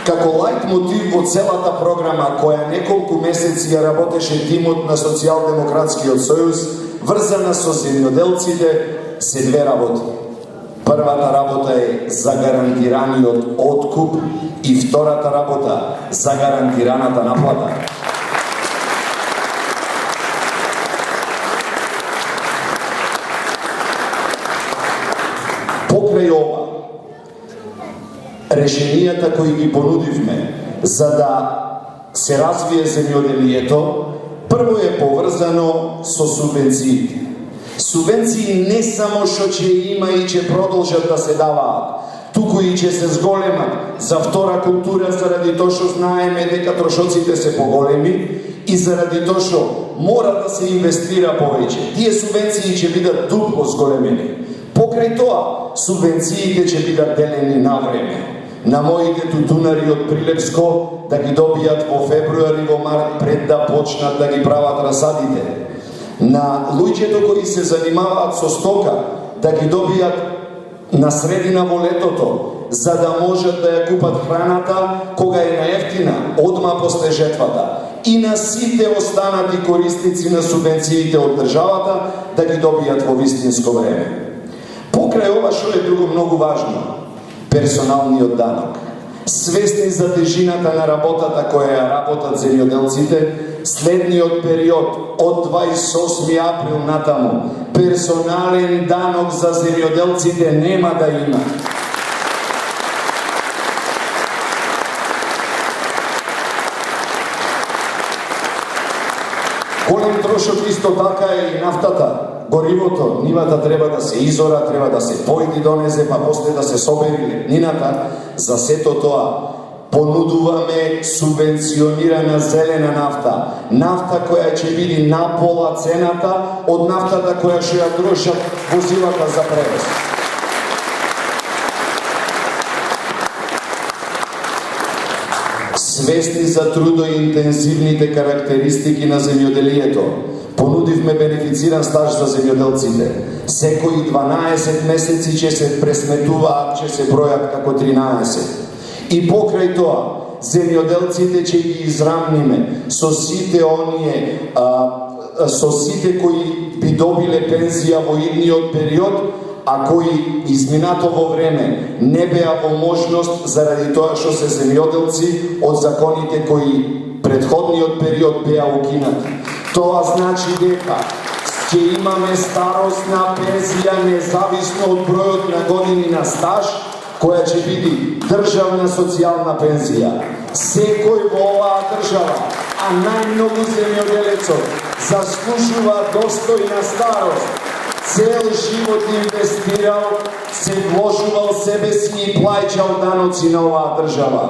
Како лајт мотив во целата програма, која неколку месеци ја работеше тимот на Социјалдемократскиот сојуз, врзана со земјоделците, се две работи. Првата работа е за гарантираниот откуп и втората работа за гарантираната наплата. Покрај ова, решенијата кои ги понудивме за да се развие земјоделието, прво е поврзано со субвенциите. Субвенции не само што ќе има и ќе продолжат да се даваат, туку и ќе се зголемат за втора култура заради тоа што знаеме дека трошоците се поголеми и заради тоа што мора да се инвестира повеќе. Тие субвенции ќе бидат дупло зголемени. Покрај тоа, субвенциите ќе бидат делени на време. На моите тутунари од Прилепско да ги добијат во февруари, во март, пред да почнат да ги прават расадите. На луѓето кои се занимаваат со стока да ги добијат на средина во летото, за да можат да ја купат храната кога е наевтина, одма после жетвата. И на сите останати корисници на субвенциите од државата да ги добијат во вистинско време. Покрај ова што е друго многу важно, персоналниот данок. Свесни за тежината на работата која ја работат земјоделците, следниот период од 28 април натаму персонален данок за земјоделците нема да има. Голем трошок исто така е и нафтата, горивото, нивата треба да се изора, треба да се појди донезе, па после да се собери лепнината. За сето тоа понудуваме субвенционирана зелена нафта, нафта која ќе биде на пола цената од нафтата која ќе ја трошат возилата за превоз. Свесни за трудоинтензивните карактеристики на земјоделието, понудивме бенефициран стаж за земјоделците. Секои 12 месеци ќе се пресметуваат, ќе се бројат како 13. И покрај тоа, земјоделците ќе ги израмниме со сите оние, со сите кои би добиле пензија во идниот период, а кои изминатово време не беа во можност заради тоа што се земјоделци од законите кои предходниот период беа укинати. Тоа значи дека ќе имаме старосна пензија независно од бројот на години на стаж, која ќе биде државна социјална пензија. Секој во оваа држава, а најмногу земјоделецот, заслужува достојна старост. Цел живот инвестирал, се вложувал себе си и плаќал даноци на оваа држава.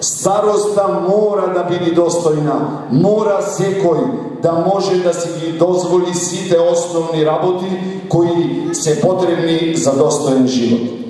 Староста мора да биде достојна, мора секој да може да си ги дозволи сите основни работи кои се потребни за достоен живот.